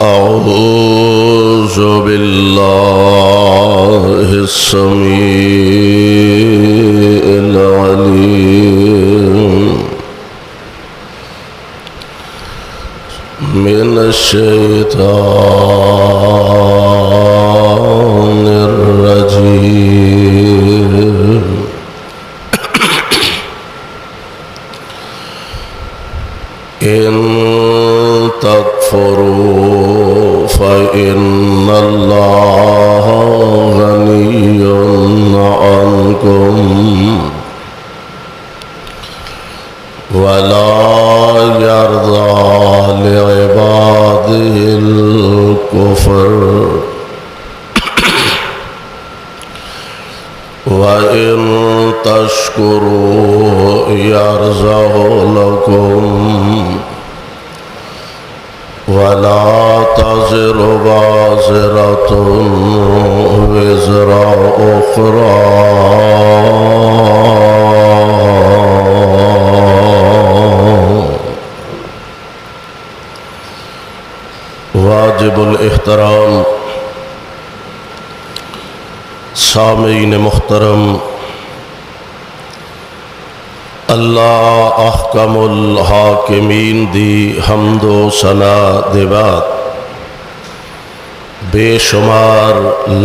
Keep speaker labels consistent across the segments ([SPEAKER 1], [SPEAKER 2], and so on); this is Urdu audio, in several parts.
[SPEAKER 1] أعوذ بالله السميع العليم من الشيطان الرجيم إن تكفروا فإن الله غني عنكم ولا يرضى لعباده الكفر وإن تشكروا يرضه لكم ولا تزر وازرة وزر أخرى واجب الاحترام سامعین محترم، اللہ احکم الحاکمین دی حمد و ثنا دے بعد بے شمار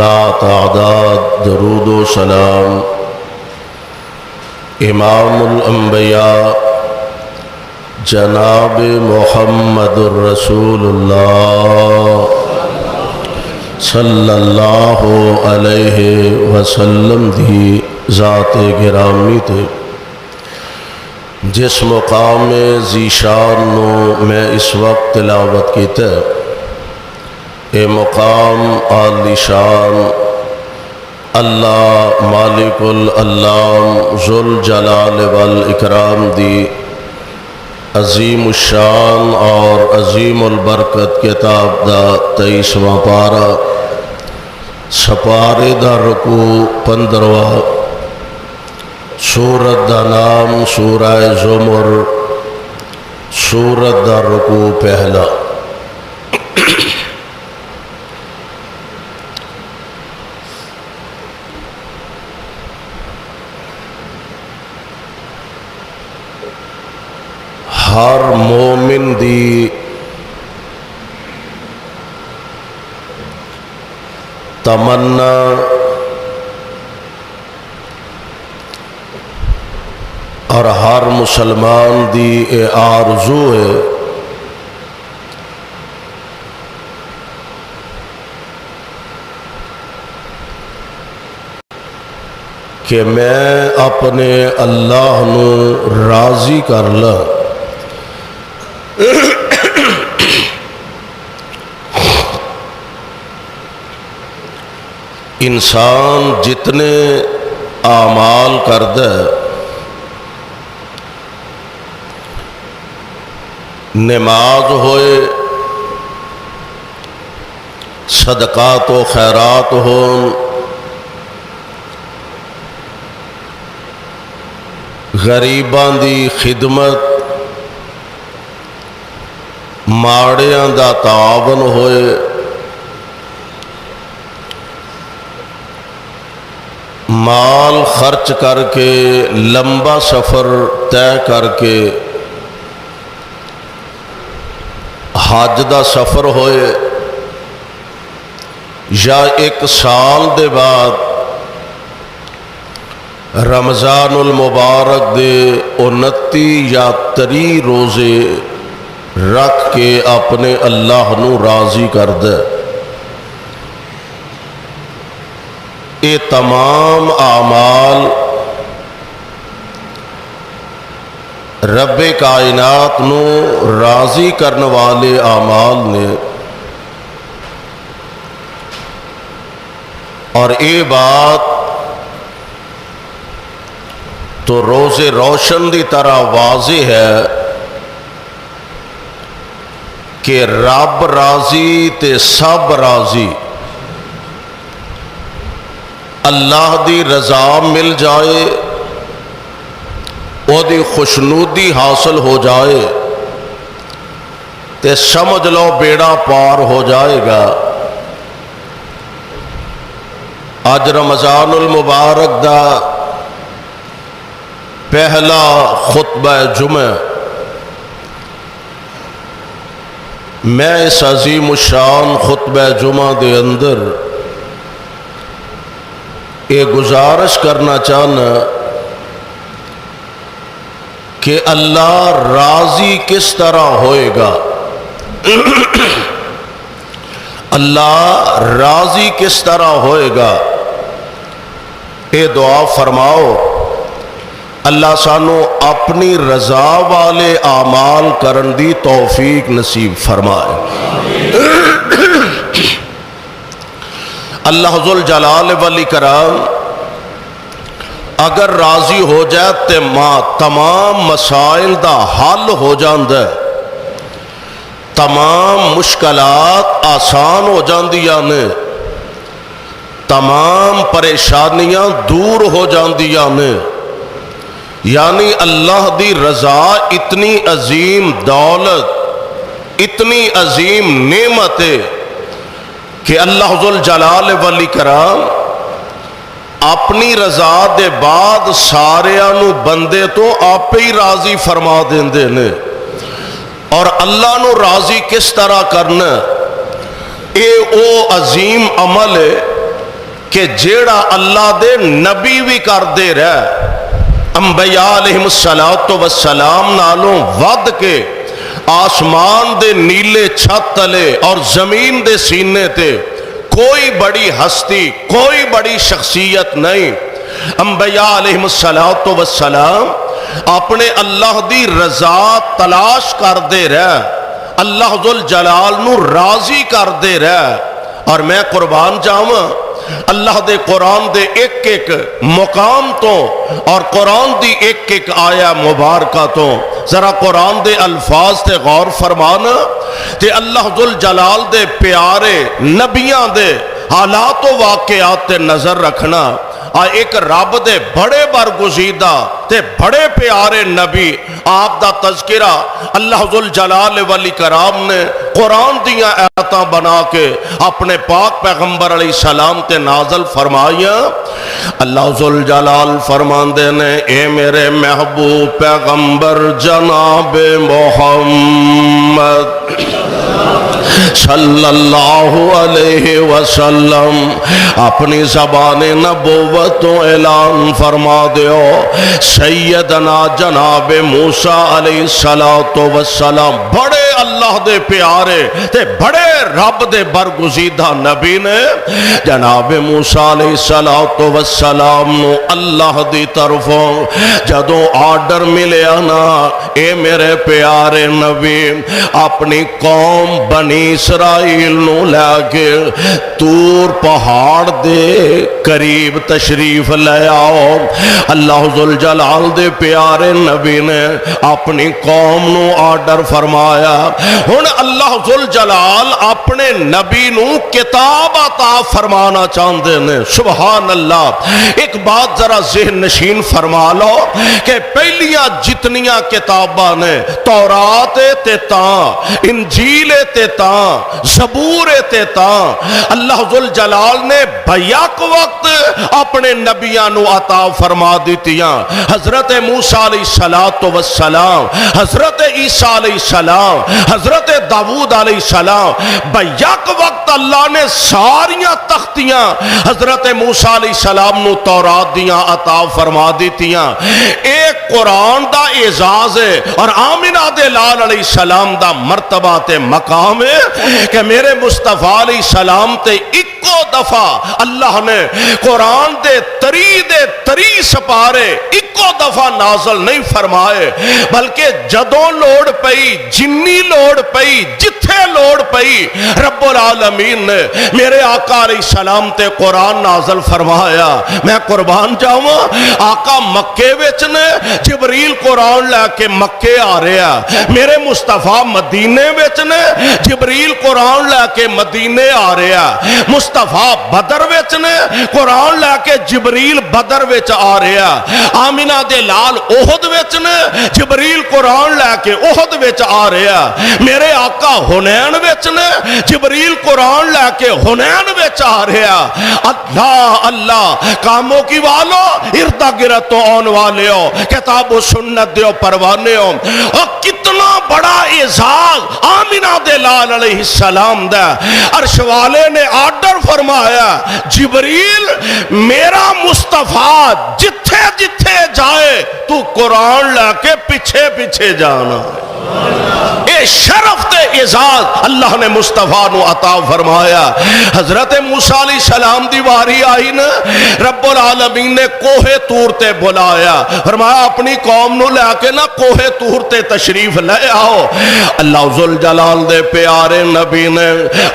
[SPEAKER 1] لا تعداد درود و سلام امام الانبیاء جناب محمد الرسول اللہ صلی اللہ علیہ وسلم دی ذات گرامی تے جس مقام ذیشان نو میں اس وقت تلاوت کیتا ہے، اے مقام عالی شان اللہ مالک العلام ذوالجلال والاکرام دی عظیم الشان اور عظیم البرکت کتاب دا 23واں پارہ سپارے دا رکوع 15واں، سورت دا نام سورہ زمر، سورت دا رکوع پہلا۔ ہر مومن دی تمنا اور ہر مسلمان دی اے آرزو ہے کہ میں اپنے اللہ نو راضی کر لاں۔ انسان جتنے اعمال کردا ہے، نماز ہوئے، صدقات و خیرات ہون، غریباں دی خدمت، ماڑیاں دا تعاون ہوئے، مال خرچ کر کے لمبا سفر طے کر کے حج دا سفر ہوئے، یا ایک سال دے بعد رمضان المبارک دے 29 یا 30 روزے رکھ کے اپنے اللہ نو راضی کر دے۔ یہ تمام اعمال رب کائنات نو راضی کرنے والے اعمال نے، اور یہ بات تو روز روشن دی طرح واضح ہے کہ رب راضی تے سب راضی، اللہ دی رضا مل جائے، او دی خوشنودی حاصل ہو جائے تے سمجھ لو بیڑا پار ہو جائے گا۔ آج رمضان المبارک دا پہلا خطبہ جمعہ میں اس عظیم الشان خطبہ جمعہ دے اندر یہ گزارش کرنا چاہنا کہ اللہ راضی کس طرح ہوئے گا، اللہ راضی کس طرح ہوئے گا۔ یہ دعا فرماؤ اللہ سانو اپنی رضا والے اعمال کرن دی توفیق نصیب فرمائے۔ اللہ ذوالجلال والاکرام اگر راضی ہو جائے تے تمام مسائل دا حل ہو جاندہ ہے، تمام مشکلات آسان ہو جاندیاں نے، تمام پریشانیاں دور ہو جاندیاں نے۔ یعنی اللہ دی رضا اتنی عظیم دولت، اتنی عظیم نعمت ہے کہ اللہ ذوالجلال والاکرام اپنی رضا دے بعد ساریانو بندے تو آپ ہی راضی فرما دیندے نے۔ اور اللہ نو راضی کس طرح کرنا، اے او عظیم عمل ہے کہ جیڑا اللہ دے نبی بھی کر دے رہے، انبیاء علیہ السلام نالوں ود کے آسمان دے نیلے چھت تلے اور زمین دے سینے تے کوئی بڑی ہستی، کوئی بڑی شخصیت نہیں۔ انبیاء علیہ السلام اپنے اللہ دی رضا تلاش کر دے رہے، اللہ ذوالجلال نو راضی کر دے رہے۔ اور میں قربان جاواں اللہ دے قرآن دے ایک ایک مقام تو اور قرآن دی ایک ایک آیا مبارکہ تو ذرا قرآن دے الفاظ تے غور فرمانا تے اللہ ذوالجلال دے پیارے نبیاں دے حالات و واقعات تے نظر رکھنا۔ ایک رب دے بڑے برگزیدہ تے بڑے پیارے نبی آپ دا تذکرہ اللہ ذوالجلال والاکرام نے قرآن دیاں آیتاں بنا کے اپنے پاک پیغمبر علیہ السلام تے نازل فرمایا۔ اللہ ذوالجلال فرماندے نے اے میرے محبوب پیغمبر جناب محمد صلی اللہ علیہ وسلم اپنی زبان نبوت تو اعلان فرما دیو سیدنا جناب موسیٰ علیہ السلام بڑے اللہ دے پیارے تے بڑے رب دے برگزیدہ نبی نے جناب موسیٰ علیہ السلام نو اللہ دی طرفوں جدوں آرڈر ملیا نا اے میرے پیارے نبی اپنی قوم بنی اسرائیل نو لے کے طور پہاڑ دے قریب تشریف لے آؤ۔ اللہ ذوالجلال دے پیارے نبی نے اپنی قوم نو آرڈر فرمایا۔ ہن اللہ ذوالجلال اپنے نبی نو کتاب عطا فرمانا چاہندے نے۔ سبحان اللہ۔ ایک بات ذرا ذہن نشین فرما لو کہ پہلیاں جتنیاں کتاباں نے تورات تے تاں، انجیل تے تاں، زبور تے تاں، اللہ ذوالجلال نے بیک وقت اپنے نبیاں نو عطا فرما دیتیاں۔ حضرت موسیٰ علیہ السلام، حضرت عیسیٰ علیہ السلام، حضرت داؤد علیہ السلام، بیک وقت اللہ نے ساریاں تختیاں حضرت موسیٰ علیہ السلام نو تورات دیاں عطا فرما دیتیاں۔ ایک قرآن دا اعزاز ہے اور آمنہ دے لال علیہ السلام دا مرتبہ تے مقام ہے کہ میرے مصطفیٰ علیہ السلام تے اکو دفعہ اللہ نے قرآن دے تری سپارے اکو دفعہ نازل نہیں فرمائے، بلکہ جدوں لوڑ پئی، جنی لوڑ پئی، جتھے جتھے لوڑ پئی رب العالمین نے میرے آقا علیہ السلام تے قرآن نازل فرمایا. میں قربان جاواں آقا مکے وچ نے جبریل قرآن لے کے مکے آ رہا, میرے مصطفیٰ مدینے وچ نے جبریل قرآن لے کے مدینے آ رہا, مصطفیٰ بدر وچ نے قرآن لے کے جبریل بدر وچ آ رہا, آمینہ دے لال احد وچ نے جبریل قرآن لے کے احد وچ آ رہا, میرے آقا حنین وچ نے جبریل قرآن لے کے حنین وچ آ رہا. اللہ اللہ کاموں کی والو اردا گرد تو آن والے ہو, کتاب و سنت دیو پروانے ہو. اور کتنا بڑا اعزاز آمینہ دے لال علیہ السلام دا. عرش والے نے آرڈر فرمایا جبریل میرا مصطفیٰ جتھے جتھے جائے تو قرآن لے کے پیچھے پیچھے جانا. اے شرف تے اعزاز اللہ نے مصطفیٰ نو عطا فرمایا. حضرت موسیٰ علیہ السلام دی واری آئی نا, رب العالمین نے کوہ طور تے بلایا, فرمایا اپنی قوم نو لے کے نا کوہ طور تے تشریف لے آؤ. اللہ ذوالجلال دے پیارے نبی نے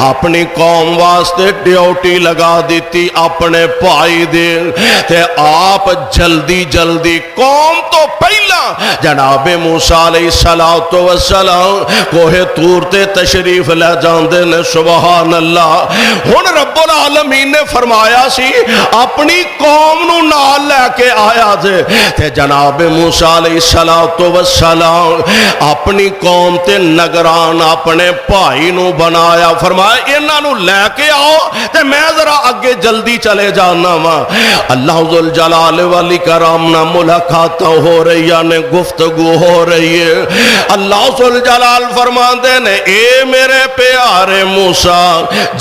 [SPEAKER 1] اپنی قوم واسطے ڈیوٹی لگا دیتی اپنے پائی دے, تے آپ جلدی جلدی قوم تو پہلا جناب موسیٰ علیہ السلام کوہ طور تے تشریف لے جاندے نے. سبحان اللہ. ہن رب العالمین نے فرمایا سی اپنی قوم نو نال لے کے آیا جے, تے جناب موسیٰ علیہ السلام اپنی قوم تے نگران اپنے بھائی نو بنایا. فرمایا انہاں نو لے کے آؤ تے میں ذرا اگے جلدی چلے جانا وا. اللہ ذوالجلال والاکرام نہ ملاقات ہو رہی ہے, گفتگو ہو رہی ہے. اللہ ذوالجلال فرماندے نے اے میرے پیارے موسیٰ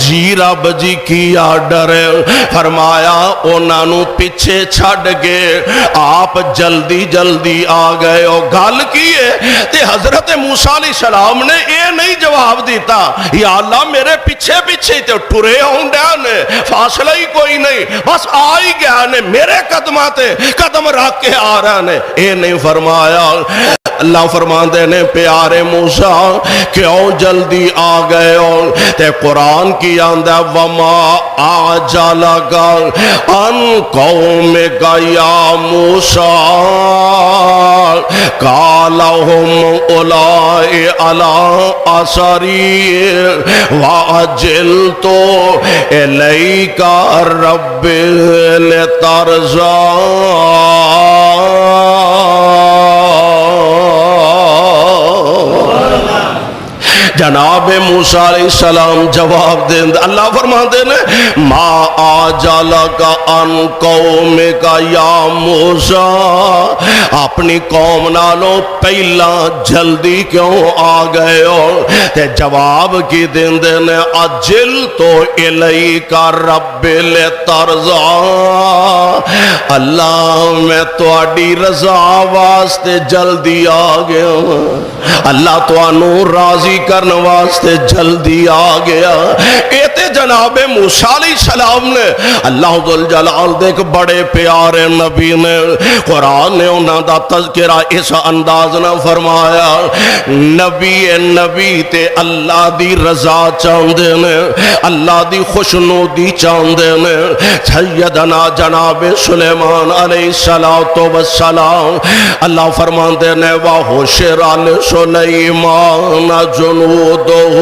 [SPEAKER 1] جی رب جی کی آرڈر ہے. فرمایا انہاں نو پیچھے چھڑ گئے, آپ جلدی جلدی آ گئے. او گل کی ہے تے حضرت موسیٰ علیہ السلام نے اے نہیں جواب دیتا یا اللہ میرے پیچھے پیچھے تے ٹرے ہوں ڈیا نے, فاصلہ ہی کوئی نہیں, بس آ ہی گیا نے, میرے قدماتے قدم رکھ کے آ رہا نے. اے نہیں فرمایا. اللہ فرماندے نے پیارے موسیٰ کیوں جلدی آ گئے ہو, تے قرآن کی آندہ وما آجالگا ان قومک یا موسیٰ قالہم اولائی علی اثری واجلتو الیک رب لترضا. جناب موسیٰ علیہ السلام جواب دیں. اللہ فرماتے ہیں ما آجالگا ان قومک یا موسیٰ, اپنی قوم نالو پہلا جلدی کیوں آ گئے ہو. تے جواب کی دیں نے اجلتو الیک رب لترضا, اللہ میں تواڈی رضا واسطے جلدی آ گیا ہوں, اللہ توانو راضی کرنے واسطے جلدی آ گیا. ایتے جناب موسیٰ علیہ السلام نے اللہ ذوالجلال دے ایک بڑے پیارے نبی نے قرآن نے انہاں دا تذکرہ اس انداز نہ فرمایا. نبی تے اللہ دی رضا چاہندے نے, اللہ دی خوشنودی چاہندے نے. سیدنا جناب سلیمان علیہ السلام اللہ فرماندے نے وَحُشِرَ لِسُلَيْمَانَ جُنُودُهُ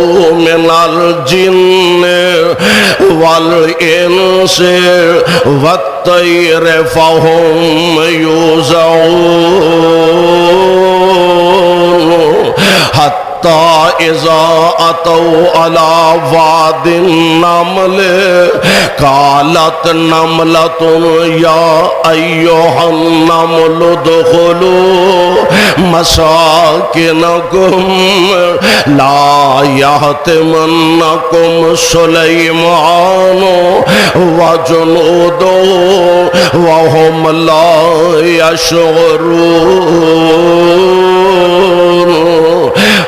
[SPEAKER 1] مِنَ الْجِنِّ وَالْإِنسِ وَالطَّيْرِ فَهُمْ يُوزَعُونَ حَتَّى إِذَا أَتَوْا عَلَى وَادِ النَّمْلِ قَالَتْ نَمْلَةٌ يَا أَيُّهَا النَّمْلُ ادْخُلُوا مَسَاكِنَكُمْ لَا يَحْطِمَنَّكُمْ سُلَيْمَانُ وَجُنُودُهُ وَهُمْ لَا يَشْعُرُونَ.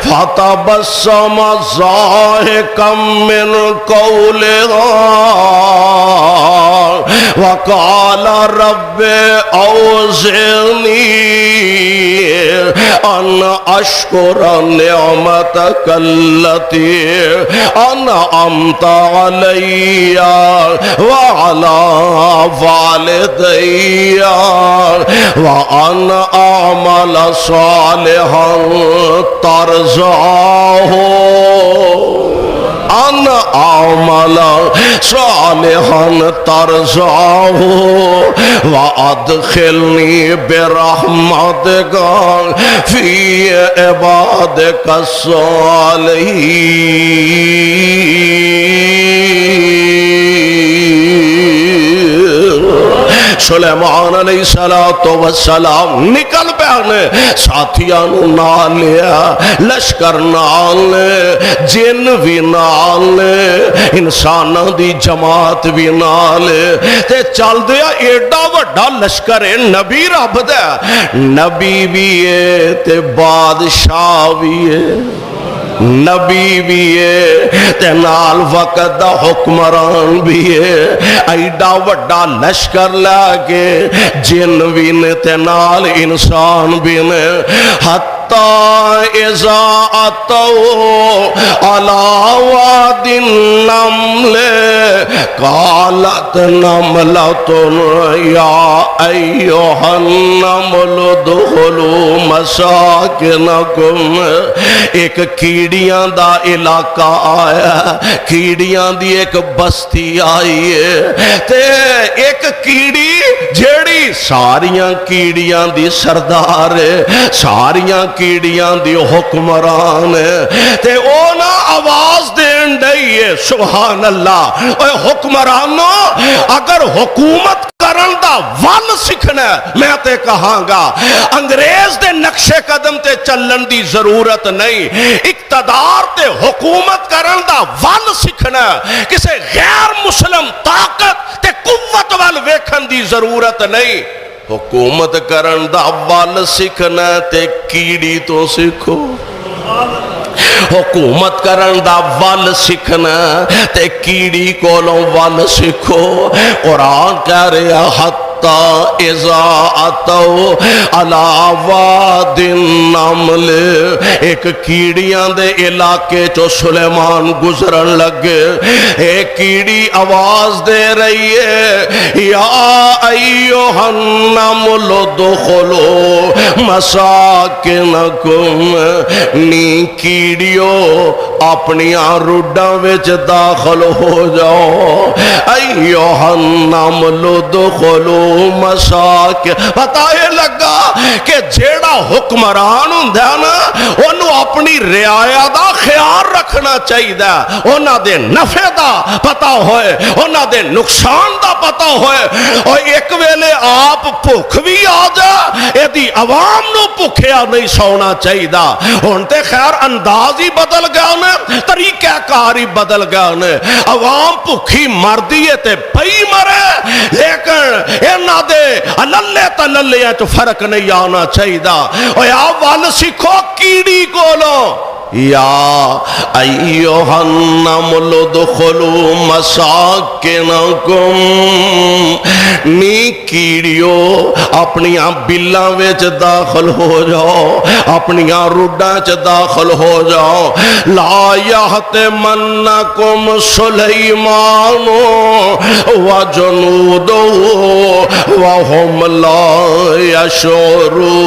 [SPEAKER 1] فتبسم ضاحكا من قولها وقال رب أوزعني ان اشکر نعمتک التی انعمت علی وعلی والدی وان اعمل صالحا ترضاه ان اعمل صالحا ترضاه وادخلنی برحمتک فی عبادک الصالحین۔ سلیمان علیہ السلام نکل پیانے ساتھیانو نال لیا، لشکر نال لے، جن بھی نال لے، انسانہ دی جماعت بھی نال لے، تے چل دیا ایڈا وڈا لشکر ہے، نبی رب دے، نبی بھی ہے تے بادشاہ بھی ہے، نبی بھی ہے تے نال وقت دا حکمران بھی ہے، ایڈا وڈا لشکر لے جن بھی نے تے نال انسان بھی نے، حتی اذا اتوا علی واد النمل قالت نملۃ یا ایھا النمل ادخلوا مساکنکم۔ ایک کیڑیاں دا علاقہ آیا، کیڑیاں دی ایک بستی آئی ہے، تے ایک کیڑی جیڑی ساریاں کیڑیاں دی سردار ہے، ساریاں کیڑیاں دی حکمران ہے، تے او نا آواز دین ڈئی ہے، سبحان اللہ۔ اے حکمرانوں، اگر حکومت کرن دا ول سکھنا ہے، میں تے کہاں گا انگریز دے نقشے قدم تے چلن دی ضرورت نہیں، اقتدار تے حکومت کرن دا ول سکھنا ہے، کسے غیر مسلم طاقت تے قوت وال ویکھن دی ضرورت نہیں، حکومت کرن دا ول سکھنا تے کیڑی تو سکھو، حکومت کرن دا ول سکھنا تے کیڑی کولوں ول سکھو۔ قرآن کہہ رہا حتی اذا اتوا علی واد النمل، ایک کیڑیاں دے علاقے چو سلیمان گزرن لگے، ایک کیڑی آواز دے رہی ہے یا ایھا النمل ادخلوا مساکنکم، نی کیڑیو اپنیاں روڈاں وچ داخل ہو جاؤ، ایھا النمل ادخلوا مساکن۔ پتہ یہ لگا کہ جیڑا حکمران ہوندہ نا انہوں اپنی رعایا دا خیال رکھنا چاہیے، انہاں دے نفع دا پتہ ہوئے، انہاں دے نقصان دا پتہ ہوئے، اور ایک ویلے آپ بھوک بھی آ جا، ایدی عوام نو بھوکیا نہیں سونا چاہیے، ہونتے خیر انداز ہی بدل گیا انہیں، طریقہ کاری بدل گیا انہیں، عوام بھوکی مر دیئے تے پئی مرے، لیکن اینا دے اللہ تللے تو فرق نہیں آنا چاہیے، اور یا وال سکھو کیڑی کولو، یا ایھا النمل ادخلوا مساکنکم، نی کیڑیو اپنیاں بلاں وچ داخل ہو جاؤ، اپنیاں روڈاں چ داخل ہو جاؤ، لا یحطمنکم سلیمان وجنودہ وہم لا یشعرون۔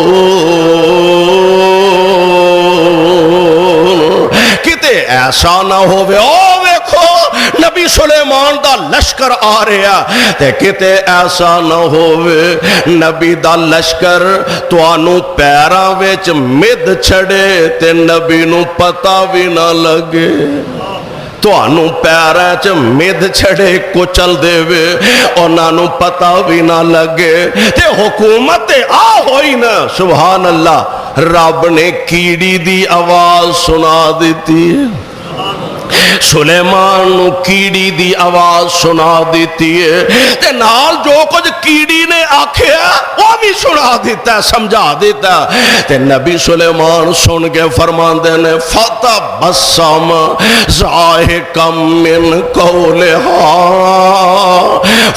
[SPEAKER 1] کتے ایسا نہ ہوئے، او ویکھو نبی سلیمان دا لشکر آ رہا، تے کتے ایسا نہ ہوئے نبی دا لشکر توانو پیراں وچ مد چھڑے تے نبی نو پتہ بھی نہ لگے، توانو پیراں چ مد چھڑے کچل دے وے، انہاں پتہ بھی نہ لگے، تے حکومت آ ہوئی نا، سبحان اللہ۔ رب نے کیڑی دی آواز سنا دیتی ہے، سلیمان نو کیڑی دی آواز سنا دیتی ہے، تے نال جو کچھ کیڑی نے آکھیا وہ بھی سنا دیتا ہے، سمجھا دیتا ہے، تے نبی سلیمان سن کے فرماندے نے فتبسم ضاحکا من قولہا،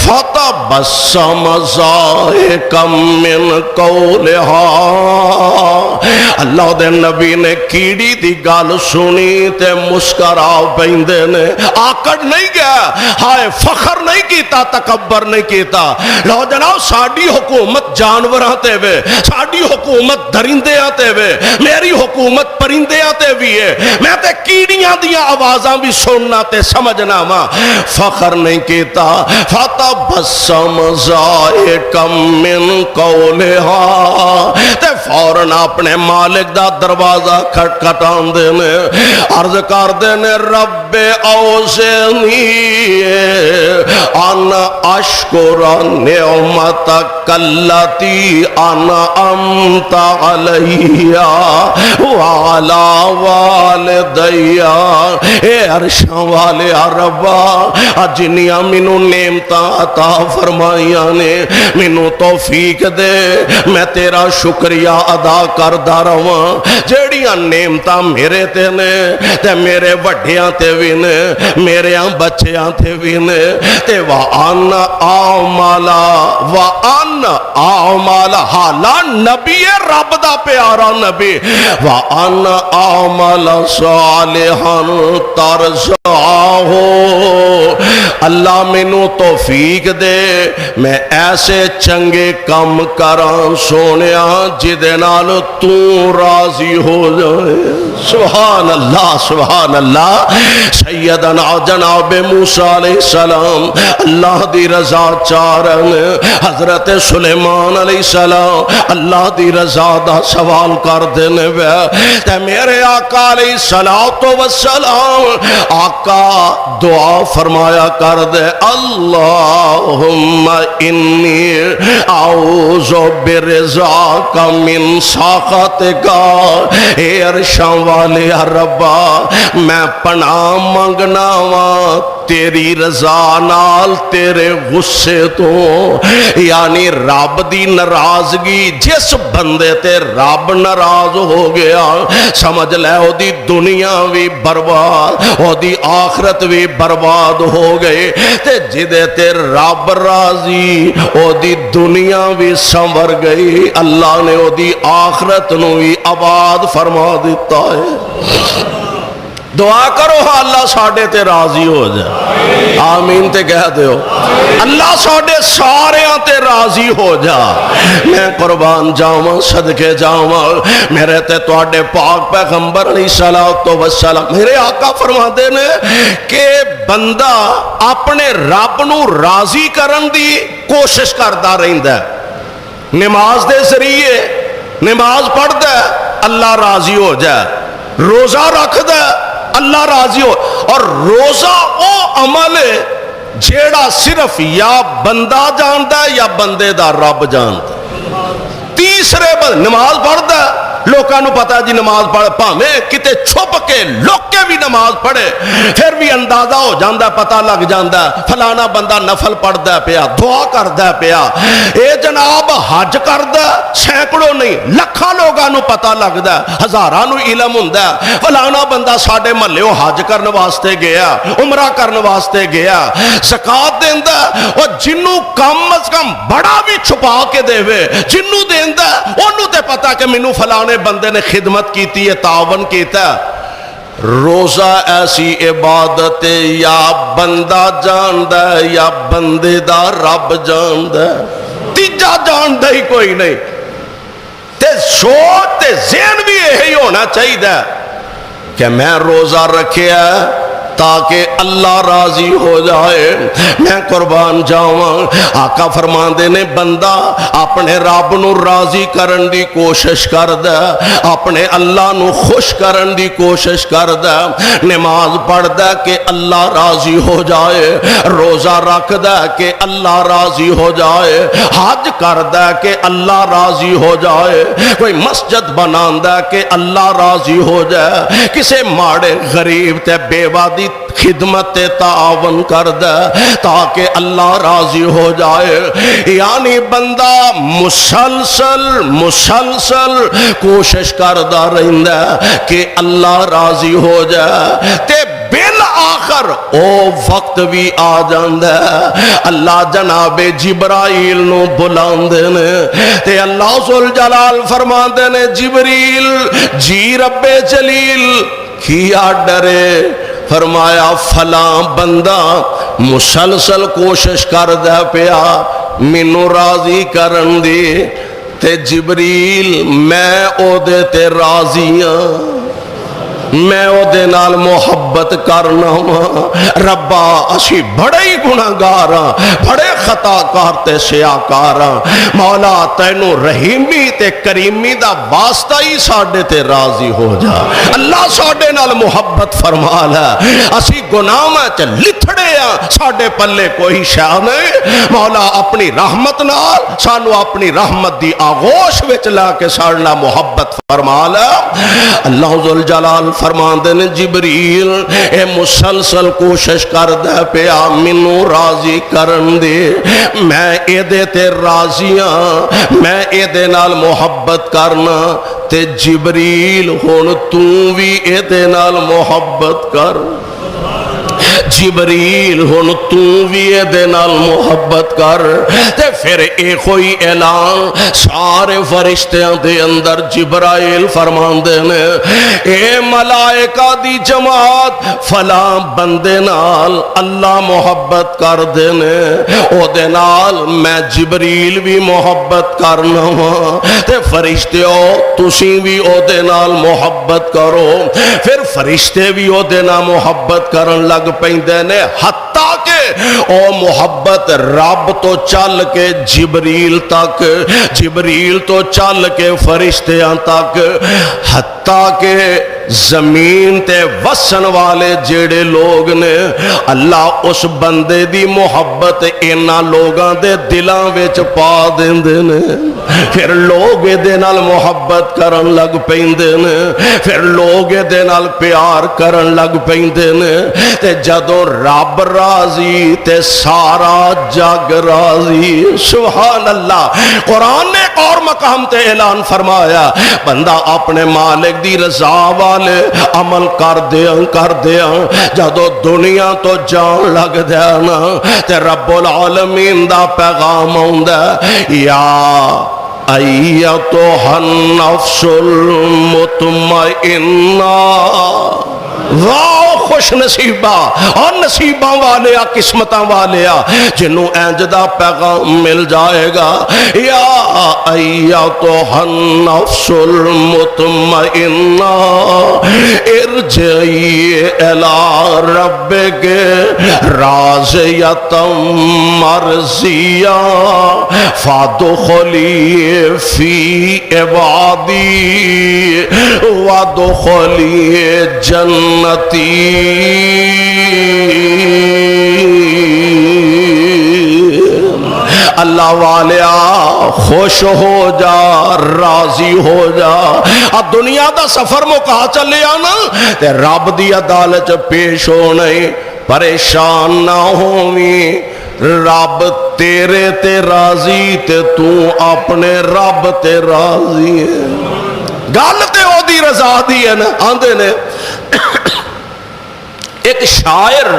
[SPEAKER 1] فتبسم ضاحکا من قولہا، اللہ دے نبی نے کیڑی دی گل سنی تے مسکرا پیندے نے آکڑ نہیں گیا ہائے فخر نہیں کیتا تکبر نہیں کیتا لو جناب ساڈی حکومت جانوراں تے وے ساڈی حکومت درندیاں تے وے میری حکومت پرندیاں تے بھی ہے میں تے کیڑیاں دیاں آوازاں بھی سننا تے سمجھنا وا فخر نہیں کیتا فتبسم ضاحکا من قولہا تے فوراً اپنے مالک دا دروازہ کھٹکھٹان دے نے عرض کر دے نے رب اوزعنی ان اشکر نعمتک التی انعمت علی وعلی والدی اے عرشاں والے ربا جنیاں مینوں نعمتاں عطا فرمائیاں نے مینوں توفیق دے میں تیرا شکریہ ادا کردا رہواں جیڑیاں نعمتاں میرے تے نے تے میرے وڈیاں تے وی نے میرے بچیاں تے وی نے تے وان اعمال حالا نبی رب دا پیارا نبی وان اعمال صالحا ترضاہ اللہ مینوں توفیق دے میں ایسے چنگے کم کراں سونیا جدے نال تو راضی ہو جائے سبحان اللہ سیدنا جناب موسیٰ علیہ السلام اللہ دی رضا چارن حضرت سلیمان علیہ السلام اللہ دی رضا دا سوال کر دینے وے تے میرے آقا علیہ السلام آقا دعا فرمایا کر دے اللہم انی اعوذ برضاک من سخطک اے عرشاں والے ربا میں پناہ منگنا وا تیری رضا نال تیرے غصے تو یعنی رب دی ناراضگی جس بندے تے رب ناراض ہو گیا سمجھ لے او دی دنیا بھی برباد او دی آخرت بھی برباد ہو گئے تے جدے تے رب راضی او دی دنیا بھی سنور گئی اللہ نے او دی آخرت نو بھی آباد فرما دیتا ہے دعا کرو اللہ ساڑھے تے راضی ہو جائے آمین تے کہہ دیو اللہ ساڑھے سارے تے راضی ہو جا میں قربان جاؤں صدقے جاؤں میرے تے توڑے پاک پیغمبر علیہ السلام میرے آقا فرما دینے کہ بندہ اپنے رب نو راضی کرن دی کوشش کردہ رہندہ ہے نماز دے ذریعے نماز پڑھ دے اللہ راضی ہو جائے روزہ رکھ دے اللہ راضی ہو اور روزہ او عمل ہے جیڑا صرف یا بندہ جاندا ہے یا بندے دا رب جاندا ہے تیسرے نماز پڑھدا ہے لوکاں نو پتا جی نماز پڑھ پاویں کتے چھپ کے لوک کے بھی نماز پڑھے پھر بھی اندازہ ہو جاندا پتہ لگ جاندا فلانا بندہ نفل پڑھدا پیا دعا کردا پیا اے جناب حج کردا سینکڑوں نہیں لکھاں لوگاں نو پتہ لگدا ہزاراں نو علم ہوندا فلانا بندہ ساڈے محلے حج کرن واسطے گیا عمرہ کرن واسطے گیا زکات دیندا او جنوں کم از کم بڑا بھی چھپا کے دیوے جنوں دیندا اونوں تے پتہ کہ مینوں فلانے بندے نے خدمت کیتی ہے تعاون کیتا ہے روزہ ایسی عبادت یا بندہ جاندہ یا بندے دا رب جاندہ تیجا جاندہ ہی کوئی نہیں تے سوچ تے ذہن بھی یہی ہونا چاہیے کہ میں روزہ رکھیا تاکہ اللہ راضی ہو جائے میں قربان جاؤں آقا فرماندے نے بندہ اپنے رب نو راضی کرن دی کوشش کر دے اپنے اللہ نو خوش کرن دی کوشش کر دے نماز پڑھ دے کہ اللہ راضی ہو جائے روزہ رکھ دے کہ اللہ راضی ہو جائے حج کر دے کہ اللہ راضی ہو جائے کوئی مسجد بنان دے کہ اللہ راضی ہو جائے کسے ماڑے غریب تے بیوہ دی خدمت تعاون کر دے تاکہ اللہ راضی ہو جائے یعنی بندہ مسلسل کوشش کردہ رہندہ کہ اللہ راضی ہو جائے تے بالآخر او وقت بھی آ جاندا ہے اللہ جناب جبرائیل نو بلاندے نے تے اللہ ذوالجلال فرماندے نے جبریل جی رب جلیل کیا ڈرے فرمایا فلاں بندہ مسلسل کوشش کر دے پیا مینوں راضی کرن دی تے جبریل میں او دے تے راضی ہاں میں او دے نال محبت کرنا ربا اسی بڑے ہی گناہگار ہاں بڑے خطا کار تے سیاکار ہاں مولا تینو رحیمی تے کریمی دا واسطہ ہی ساڈے تے راضی ہو جا اللہ ساڈے نال محبت فرما لے اسی گناہ میں تے لتھڑے ہاں ساڈے پلے کوئی شے نہیں مولا اپنی رحمت نال سانو اپنی رحمت دی آغوش وچ لا کے ساڈے نال محبت فرما لے اللہ ذوالجلال فرماندے نے جبریل اے مسلسل کوشش کر دے پیا مینوں راضی کرن دے میں اے دے تے راضی ہاں میں اے دے نال محبت کرنا تے جبریل ہن تو بھی اے دے نال محبت کر جبریل ہن تو بھی اے دے نال محبت کر تے پھر اے کوئی اعلان سارے فرشتیاں دے اندر جبرائیل فرماندے نے اے ملائکہ دی جماعت فلاں بندے نال اللہ محبت کر دے نے او دے نال میں جبریل بھی محبت کرنا ہاں تے فرشتیوں تسی بھی او دے نال محبت کرو پھر فرشتے بھی او دے نال محبت کرن لگ پیندے نے حتیٰ کہ او محبت رب تو چل کے جبریل تک جبریل تو چل کے فرشتیاں تک حتیٰ کہ زمین تے وسن والے جیڑے لوگ نے اللہ اس بندے دی محبت اینا لوگاں دے دلاں وچ پا دیندے نے پھر لوگ دے نال محبت کرن لگ پیندے نے پھر لوگ دے نال پیار کرن لگ پیندے نے تے جدوں رب راضی تے سارا جگ راضی سبحان اللہ قرآن نے ایک اور مقام تے اعلان فرمایا بندہ اپنے مالک دی رضا والے عمل کر دیا جدو دنیا تو جان لگ دیا نا تے رب العالمین دا پیغام آندا یا ایتھا النفس المطمئنہ واہ خوش نصیبہ اور نصیبہ والے قسمتاں والے جنہوں اینج دا پیغام مل جائے گا یا ایتھا النفس المطمئنہ ارجعی الی ربک راضیۃ مرضیہ فادخلی فی عبادی وادخلی جنتی اللہ والیا خوش ہو جا راضی ہو جا اب دنیا دا سفر مکا چلے آنا تے رب دی عدالت پیش ہو نہیں پریشان نہ ہوئی رب تیرے تے راضی تے تو اپنے رب تے راضی ہے گل تے او دی رضا دی ہے نا آندے نے ایک شاعر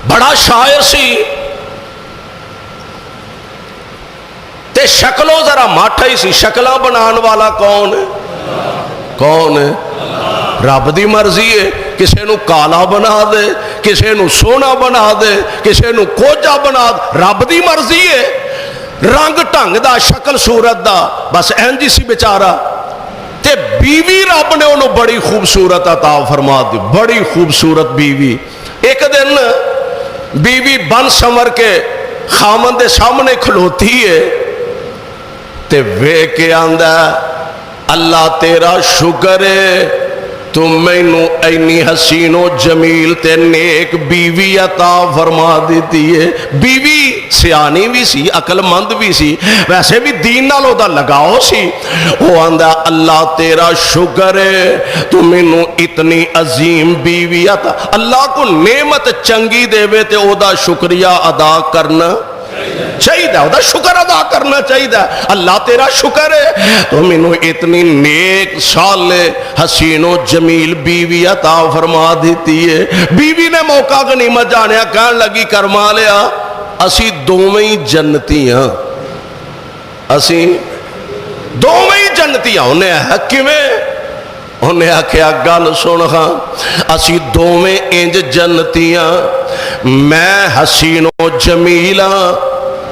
[SPEAKER 1] بڑا شاعر سی تے شکلوں ذرا ماٹھا ہی سی شکلہ بنان والا کون ہے کون ہے رب دی مرضی ہے کسے نو کالا بنا دے کسے نو سونا بنا دے کسے نو کوجا بنا دے رب دی مرضی ہے رنگ ٹنگ دا شکل صورت دا بس اینجی سی بیچارہ تے بیوی رب نے انہوں بڑی خوبصورت عطا فرما دی بڑی خوبصورت بیوی ایک دن بیوی بن سمر کے خامن دے سامنے کھلوتی ہے تے وے کے آندہ اللہ تیرا شکر ہے تم مینوں اینی حسین و جمیل تے نیک بیوی عطا فرما دیتی ہے بیوی سیانی بھی سی عقل مند بھی سی ویسے بھی دین نال دا لگاؤ سی وہ آندہ اللہ تیرا شکر ہے تم مینوں اتنی عظیم بیوی عطا اللہ کو نعمت چنگی دے وے تے او دا شکریہ ادا کرنا چاہیے وہ شکر ادا کرنا چاہیے اللہ تیرا شکر ہے تو مینوں اتنی نیک صالح حسین و جمیل بیوی عطا فرما دیتی ہے بیوی نے موقع غنیمت جانیا کہن لگی کرما لیا اسی دوویں جنتی ہاں اسی دوویں جنتی ہاں انہیں ہے کیویں انہیں آکھیا گل سن ہاں اسی دوویں انج جنتیاں میں حسین و جمیل ہاں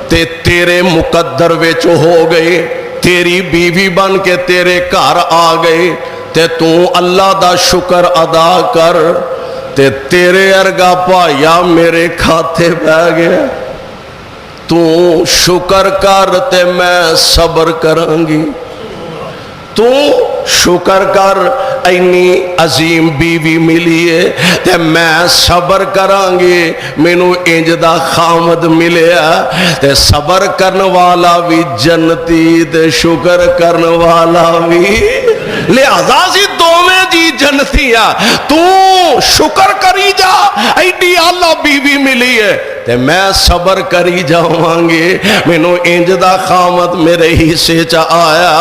[SPEAKER 1] تے تیرے مقدر وچ ہو گئے تیری بیوی بن کے تیرے گھر آ گئے تے تو اللہ دا شکر ادا کر تے تیرے ارگا پایا میرے کھاتے بہ گیا تو شکر کر تے میں صبر کرانگی تو شکر کر اینی عظیم بیوی ملی ہے تے میں صبر کرانگی مینوں انج دا خامد ملیا تے صبر کرن والا بھی جنتی تے شکر کرن والا بھی لہذا سی دوویں جی جنتیاں تو شکر کری جا ایڈی اللہ بیوی ملی ہے تے میں صبر کری جاؤانگی مینوں انج دا خامد میرے حصے چا آیا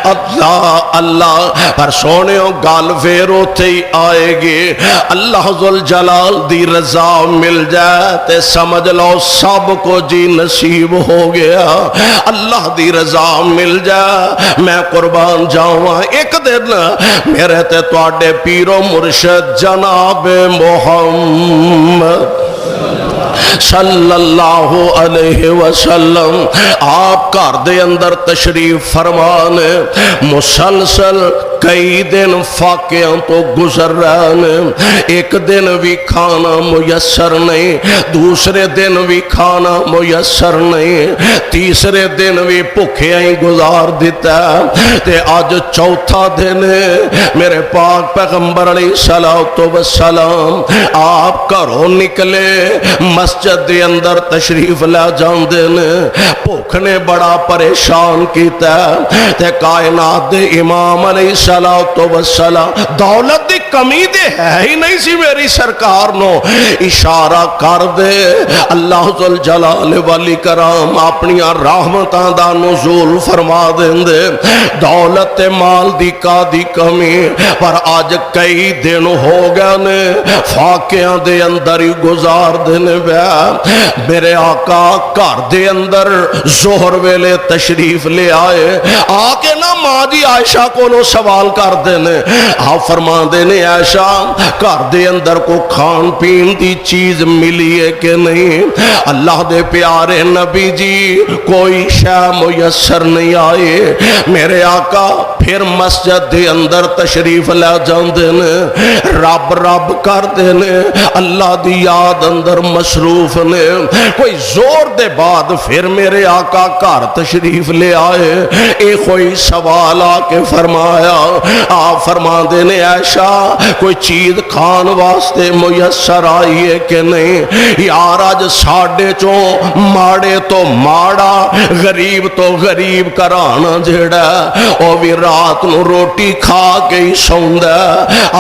[SPEAKER 1] اللہ اللہ پر سونےوں گال فیرو تھی آئے گی اللہ ذوالجلال دی رضا مل جائے تے سمجھ لو سب کو جی نصیب ہو گیا اللہ دی رضا مل جائے میں قربان جاؤں ایک دن میرے تے تواڈے پیر و مرشد جناب محمد صلی اللہ علیہ وسلم آپ گھر دے اندر تشریف فرمانے مسلسل کئی دن فاقیاں تو گزر رہے ہیں ایک دن بھی کھانا میسر نہیں دوسرے دن بھی کھانا میسر نہیں تیسرے دن بھی بھوکے ہی گزار دیتا ہے تے آج چوتھا دن ہے میرے پاک پیغمبر علیہ السلام آپ گھروں نکلے مسجد دے اندر تشریف لے جاندے نے بھوک نے بڑا پریشان کیتا ہے تے کائنات دے امام علیہ السلام دولت دی کمی دے ہے ہی نہیں سی میری سرکار نو اشارہ کر دے اللہ ذوالجلال والی کرام اپنی رحمتاں دا نزول فرما دیں دے دولت مال دی کا دی کمی پر آج کئی دن ہو گئے نے فاقیاں دے اندر ہی گزار دینے بیا میرے آقا گھر دے اندر ظہر ویلے تشریف لے آئے آکے نا ماں جی عائشہ کو لو سوال کر دینے آپ فرما دینے عائشہ گھر دے اندر کو کھان پین دی چیز ملی ہے کہ نہیں اللہ دے پیارے نبی جی کوئی شے میسر نہیں آئے میرے آقا پھر مسجد دے اندر تشریف لے جان دینے رب رب کر دینے اللہ دی یاد اندر مصروف نے کوئی زور دے بعد پھر میرے آقا گھر تشریف لے آئے ایک کوئی سوال آکے فرمایا آپ فرما دینے عائشہ کوئی چیز کھان واسطے میسر آئی ہے کہ نہیں یار آج ساڑھے چوں ماڑے تو ماڑا غریب تو غریب کرانا جیڑا او بھی رات نو روٹی کھا کے ہی سوندہ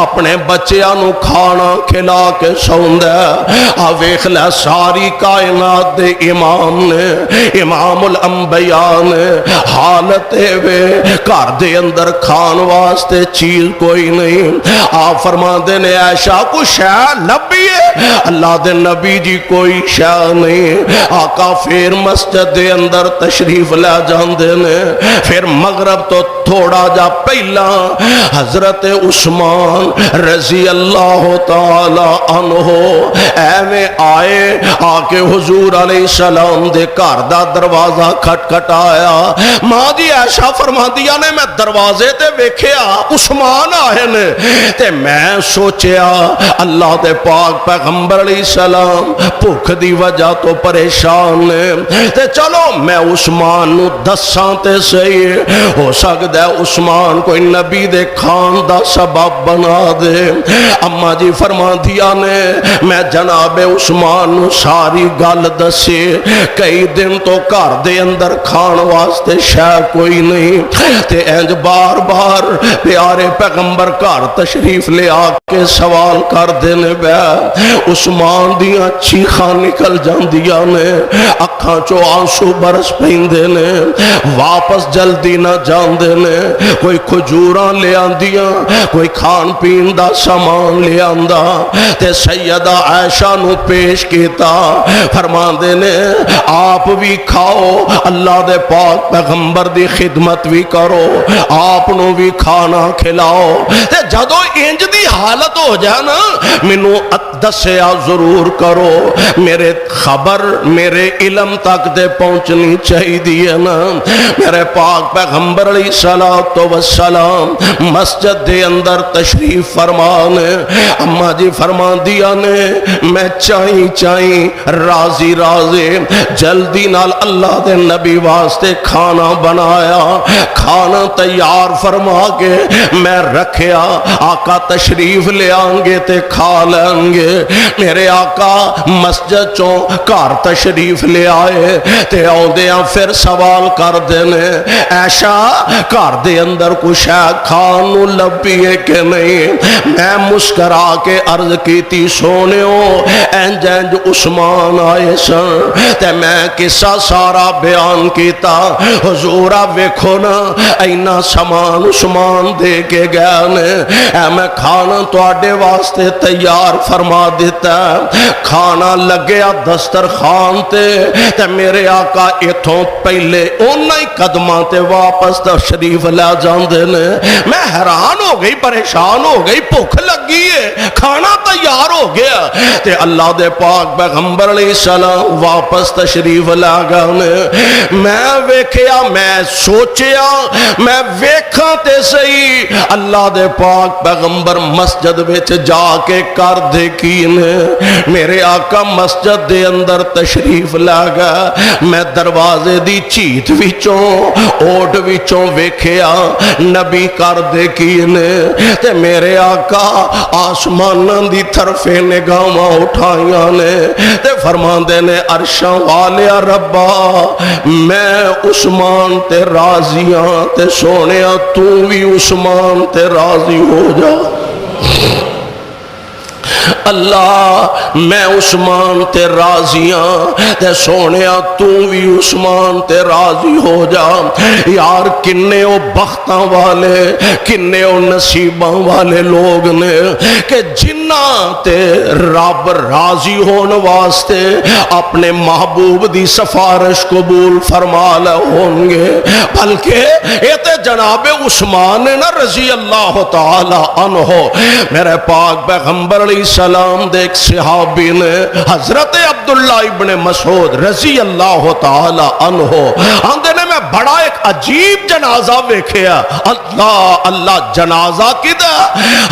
[SPEAKER 1] اپنے بچیاں نو کھانا کھلا کے سوندہ ویکھ لے ساری کائنات دے امام نے امام الانبیاء نے حالت وے گھر دے اندر کھان واسطے چیز کوئی نہیں آپ فرما دینے عائشہ کو شے لبی ہے اللہ دے نبی جی کوئی شے نہیں آقا پھر مسجد دے اندر تشریف لے جان دینے پھر مغرب تو تھوڑا جا پہلا حضرت عثمان رضی اللہ تعالی عنہ ایویں آئے آکے حضور علیہ السلام دے گھر دا دروازہ کھٹ کھٹ آیا ماں جی عائشہ فرما دیا نے میں دروازے تے ویکھیا عثمان آئے نے تے میں سوچیا اللہ دے پاک پیغمبر علیہ السلام بھوک دی وجہ تو پریشان نے تے چلو میں عثمان نو دساں تے صحیح ہو سکتا ہے عثمان کوئی نبی دے کھان دا سبب بنا دے اما جی فرما دیا نے میں جناب عثمان نو ساری گل دسے کئی دن تو گھر دے اندر کھان واسطے شے کوئی نہیں تے انج بار بار پیارے پیغمبر گھر تشریف لے آ کے سوال کر دینے بیا عثمان دیاں چیخاں نکل جاندیاں نے اکھاں چو آنسو برس پیندے نے واپس جلدی نہ جاندے نے کوئی کھجوراں لے آندیاں کوئی کھان پین دا سامان لے آندا تے سیدہ عائشہ نو پیش کیتا فرماندے نے آپ بھی کھاؤ اللہ دے پاک پیغمبر دی خدمت بھی کرو آپ نو بھی کھانا کھلاؤ تے جدو انج دی حالت ہو جائے نا منو دسیا ضرور کرو میرے خبر میرے علم تک دے پہنچنی چاہی دیئے نا میرے پاک پیغمبر علیہ السلام مسجد دے اندر تشریف فرمانے اماں جی فرما دیا نے میں چائیں راضی راضی جلدی نال اللہ دے نبی واسطے کھانا بنایا کھانا تیار فرما کے میں رکھیا آقا تشریف لے آنگے تے کھا لیں گے میرے آقا مسجد چوں کار تشریف لے آئے تے آؤدیاں پھر سوال کر دینے ایشا کار دے اندر کچھ ہے کھانو لبیے کہ نہیں میں مسکرا کے عرض کیتی سونیوں اینج عثمان آئے سن تے میں قصہ سارا بیان کیتا حضورہ ویکھو نا اینا سامان عثمان دے کے گیا نے اے میں کھانا تو آڈے واسطے تیار فرما دیتا کھانا لگیا دسترخوان تے میرے آقا اتھوں پہلے اونائی قدماں تے واپس تشریف لے جاندے نے میں حیران ہو گئی پریشان ہو گئی بھوک لگی ہے کھانا تیار ہو گیا تے اللہ دے پاک پیغمبر علیہ السلام واپس تشریف لے گئے میں ویکھیا میں سوچیا میں ویکھاں تے صحیح اللہ دے پاک پیغمبر مسجد وچ جا کے کر دے کینے میرے آقا مسجد دے اندر تشریف لے گیا میں دروازے دی چیت وچوں اوٹ وچوں ویکھیا نبی کر دے کینے تے میرے آقا آسماناں دی طرفے نگاہاں اٹھائیاں نے تے فرماندے نے عرشاں والیا ربا میں عثمان تے راضیاں تے سونیا تو بھی عثمان تے راضی ہو جا اللہ میں عثمان تے راضیاں تے سونیا تو بھی عثمان تے راضی ہو جا یار کنے او بختاں والے کنے او نصیباں والے لوگ نے کہ جنہ تے رب راضی ہون واسطے اپنے محبوب دی سفارش قبول فرما لے ہونگے بلکہ یہ تے جناب عثمان نے نا رضی اللہ تعالی عنہ میرے پاک پیغمبر علیہ السلام دیکھ صحابی نے حضرت عبداللہ ابن مسعود رضی اللہ تعالی عنہ آندے نے میں بڑا ایک عجیب جنازہ ویکھیا اللہ اللہ جنازہ کدہ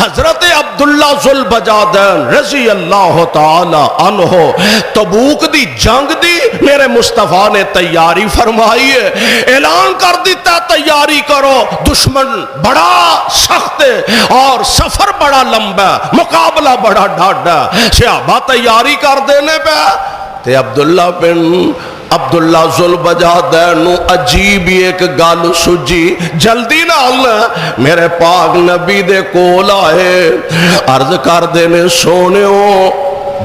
[SPEAKER 1] حضرت عبداللہ ذوالبجادین رضی اللہ تعالی عنہ تبوک دی جنگ دی میرے مصطفیٰ نے تیاری فرمائی ہے اعلان کر دیتا تیاری کرو دشمن بڑا سخت ہے اور سفر بڑا لمبا مقابلہ بڑا ڈھاڈا صحابہ تیاری کر دینے پہ تے عبداللہ ذوالبجادین نو عجیب ایک گل سجی جلدی نال میرے پاک نبی دے کول آئے عرض کر دینے سونیوں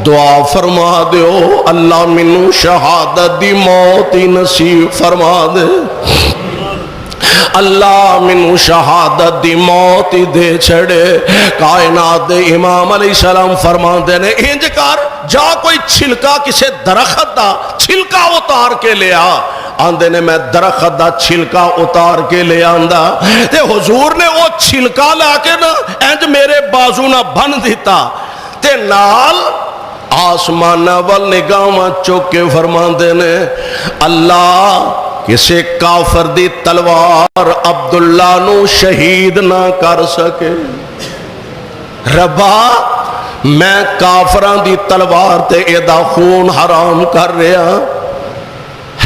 [SPEAKER 1] دعا فرما دیو اللہ منو شہادت دی موت ہی نصیب فرما دے اللہ منو شہادت دی موت دے چھڑے کائنات دے امام علیہ السلام فرما دینے انج کر جا کوئی چھلکا کسے درخت دا چھلکا اتار کے لیا آندے نے میں درخت دا چھلکا اتار کے لے آندہ تے حضور نے وہ چھلکا لا کے نا انج میرے بازو نہ بن دیتا تے نال آسمان وال نگاہ چوکے فرما دینے اللہ کسے کافر دی تلوار عبداللہ نو شہید نہ کر سکے ربا میں کافران دی تلوار تے ایدہ خون حرام کر رہا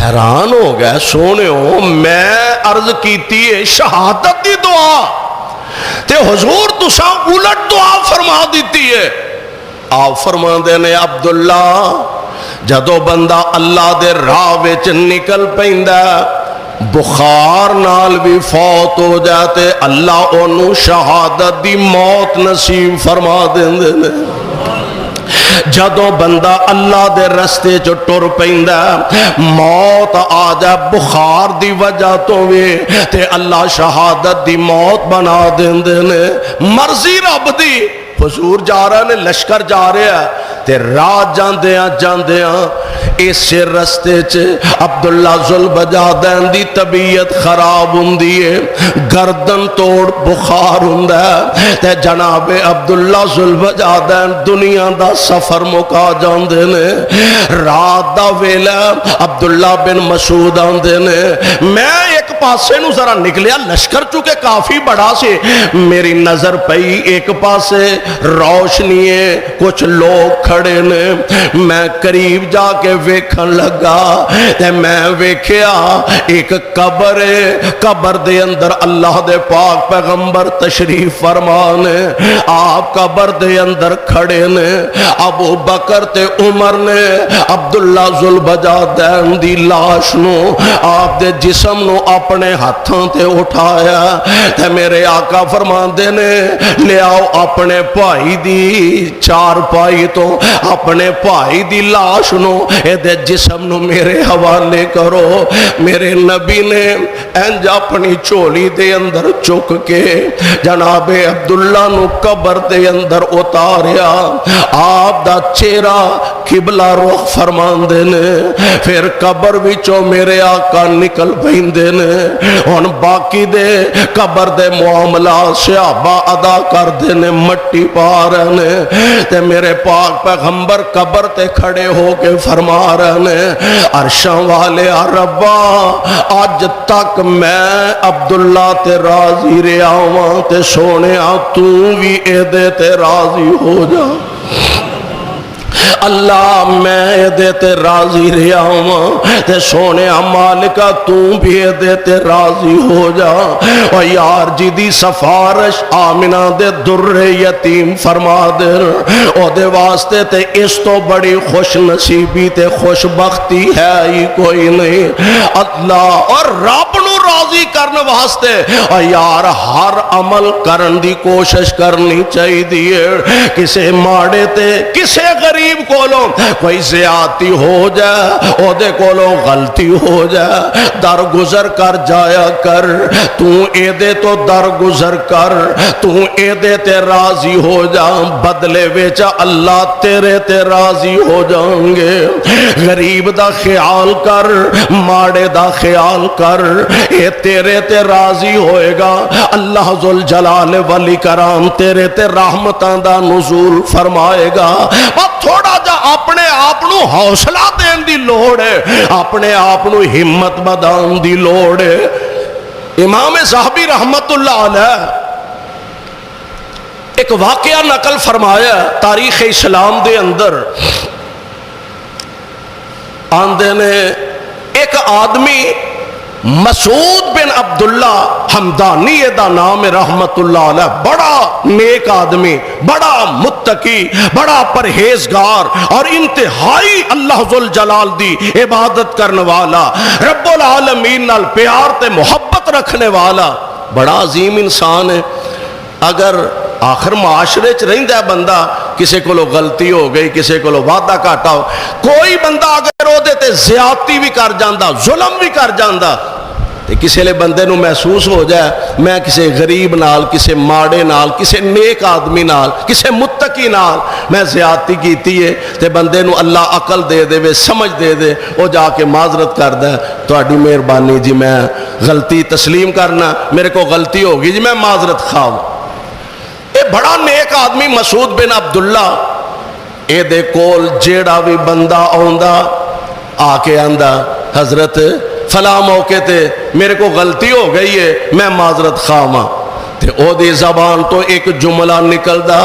[SPEAKER 1] حیران ہو گئے سونے ہو میں عرض کیتی ہے شہادت دی دعا تے حضور تساں الٹ دعا فرما دیتی ہے آپ فرما دینے عبداللہ جدو بندہ اللہ دے راہ وچ نکل پیندا بخار نال بھی فوت ہو جاتے اللہ انہوں شہادت دی موت نصیب فرما دیندے نے جدوں بندہ اللہ دے رستے چ ٹر پیندا موت آ جا بخار دی وجہ تو وے تے اللہ شہادت دی موت بنا دیندے نے مرضی رب دی حضور جا رہے نے لشکر جا رہے ہیں تے راہ جاندیاں اس رستے چ عبداللہ ذوالبجادین دی طبیعت خراب ہوندی ہے گردن توڑ بخار ہوندا ہے تے جناب عبداللہ ذوالبجادین دنیا دا سفر مکا جاندے نے رات دا ویلا عبداللہ بن مسعود آندے نے میں ایک پاسے نو ذرا نکلیا لشکر چونکہ کافی بڑا سے میری نظر پئی ایک پاسے روشنی ہے کچھ لوگ کھڑے نے میں قریب جا کے ویکھن لگا تے میں ویکھیا ایک قبر ہے قبر دے اندر اللہ دے پاک پیغمبر تشریف فرمانے آپ قبر دے اندر کھڑے نے ابو بکر تے عمر نے عبداللہ ذوالبجادین دی لاش نو آپ دے جسم نو اپنے ہاتھوں تے اٹھایا تے میرے آقا فرماندے نے لے آؤ اپنے بھائی دی چار پائی تو اپنے بھائی دی لاش نو اے دے جسم نو میرے حوالے کرو میرے نبی نے انج اپنی چولی دے اندر چک کے جناب عبداللہ نو قبر دے اندر اتاریا آپ دا چہرہ قبلہ رخ فرماندے نے پھر قبر وچوں میرے آقا نکل پیندے نے ہن باقی دے قبر دے معاملات صحابہ ادا کر دے نے مٹی پا رہے نے تے میرے پاک پیغمبر قبر تے کھڑے ہو کے فرما رہے نے عرشاں والے ربا آج تک میں عبداللہ تے راضی رہا ہوں تے سونے تو بھی اے دے تے راضی ہو جا اللہ میں دیتے راضی رہا ہوں تے سونے مالکہ تو بھی دیتے راضی ہو جا اور یار جی دی سفارش آمنہ دے در یتیم فرما در او دے واسطے تے اس تو بڑی خوش نصیبی تے خوش بختی ہے ہی کوئی نہیں اللہ اور رب نو راضی کرنے واسطے اور یار ہر عمل کرن دی کوشش کرنی چاہی دیئے کسے ماڑے تے کسے غریب کولوں کوئی زیادتی ہو جائے او دے کولوں غلطی ہو جائے در گزر کر جایا کر تو اے دے تو در گزر کر تو اے دے تے راضی ہو جا بدلے ویچا اللہ تیرے تے راضی ہو جائیں گے غریب دا خیال کر ماڑے دا خیال کر اے تیرے تے راضی ہوئے گا اللہ ذوالجلال والاکرام تیرے تے رحمتاں دا نزول فرمائے گا بس تھوڑا جا اپنے آپنو حوصلہ دین دی لوڑ ہے اپنے آپنو ہمت بدان دی لوڑ ہے امام صحابی رحمت اللہ علیہ ایک واقعہ نقل فرمایا تاریخ اسلام دے اندر آندے نے ایک آدمی مسعود بن عبداللہ حمدانی دا نام رحمت اللہ علیہ بڑا نیک آدمی بڑا متقی بڑا پرہیزگار اور انتہائی اللہ ذوالجلال دی عبادت کرنے والا رب العالمین نال پیار تے محبت رکھنے والا بڑا عظیم انسان ہے اگر آخر معاشرے چ رہندا ہے بندہ کسے کو غلطی ہو گئی کسے کو وعدہ کاٹا ہو کوئی بندہ اگر او دے تے زیادتی بھی کر جاندا ظلم بھی کر جاندا تے کسے لے بندے نو محسوس ہو جائے میں کسے غریب نال کسے ماڑے نال کسے نیک آدمی نال کسے متقی نال میں زیادتی کیتی ہے تے بندے نو اللہ عقل دے دے وے سمجھ دے دے او جا کے معذرت کر دے تہاڈی مہربانی جی میں غلطی تسلیم کرنا میرے کو غلطی ہوگی جی میں معذرت خواہ اے بڑا نیک آدمی مسعود بن عبداللہ اے دے کول جیڑا بھی بندہ آندا آ کے آندا حضرت فلاں موقع تے میرے کو غلطی ہو گئی ہے میں معذرت خواہ تے او دی زبان تو ایک جملہ نکل دا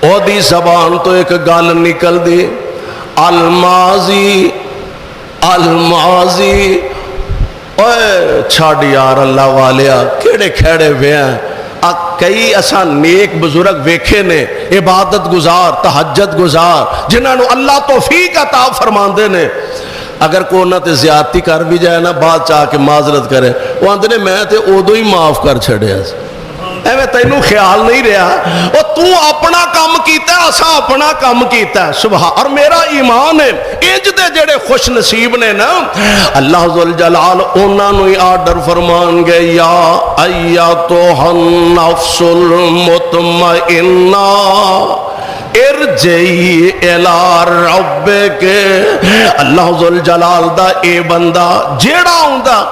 [SPEAKER 1] او دی زبان تو ایک گل نکل دی الماضی الماضی اوے چھاڑ یار اللہ والیا کیڑے کھیڑے ہوئے ہیں کئی اساں نیک بزرگ ویکھے نے عبادت گزار تہجد گزار جنہاں نو اللہ توفیق عطا فرماندے نے اگر کوئی انہاں تے زیادتی کر بھی جائے نا بعد چاہ کے معذرت کرے وہ آندے نے میں تے ادو ہی معاف کر چھڑیا ایویں تینوں خیال نہیں رہا وہ تو اپنا کام کیتا ہے اساں اپنا کام کیتا ہے سبحان اور میرا ایمان ہے انج دے جڑے خوش نصیب نے نا اللہ ذوالجلال انہاں نوں ہی آرڈر فرمان گے یا ایتھا النفس المطمئنہ ارجعی الی ربک اللہ ذوالجلال دا اے بندہ جیڑا ہوندا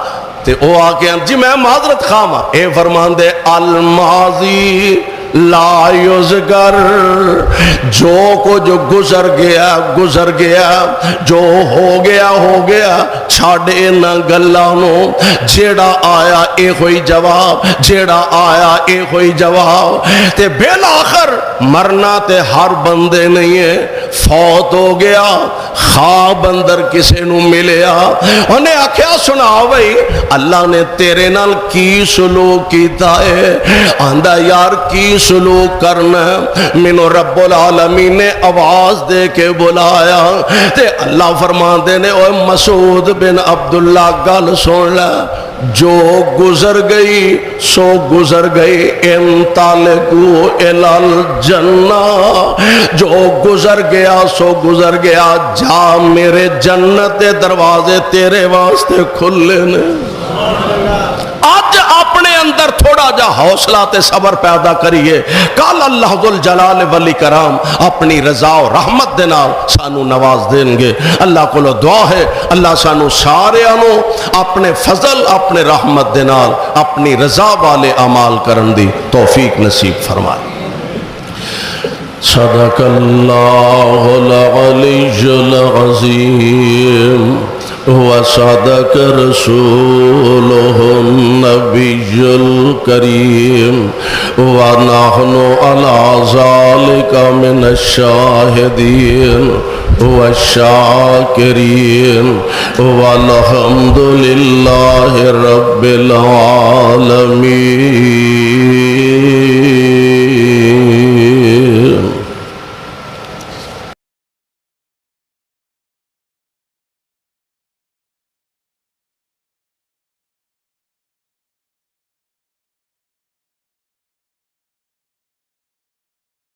[SPEAKER 1] تے او آکے جی میں معذرت خواہاں اے فرمان دے الماضی لا یذکر جو کو جو گزر گیا جو ہو گیا چھاڑے نہ گلاں نو جیڑا آیا اے ہوئی جواب جیڑا آیا اے ہوئی جواب تے بالآخر مرنا تے ہر بندے نہیں ہے فوت ہو گیا خواب اندر کسے نو ملیا انہیں آکھیا سنا بھئی اللہ نے تیرے نال کی سلوک کیتا ہے آندہ یار کی سلوک کرنا منو رب العالمین نے آواز دے کے بلایا تے اللہ فرمان دے نے اوہ مسعود بن عبداللہ گل سن لے جو گزر گئی سو گزر گئی انطلقوا الی الجنہ جو گزر گیا سو گزر گیا جا میرے جنت دروازے تیرے واسطے کھلے نے آج اپنے اندر تھوڑا جا حوصلہ تے صبر پیدا کریے کل اللہ ذوالجلال والاکرام اپنی رضا و رحمت دے نال سانو نواز دیں گے اللہ کو دعا ہے اللہ سانو سارے انو اپنے فضل اپنے رحمت دے نال اپنی رضا والے اعمال کرن دی توفیق نصیب فرمائے صدق اللہ العلی العظیم وصدق رسوله النبي الكريم ونحن على ذلك من الشاهدين والشاكرين والحمد لله رب العالمين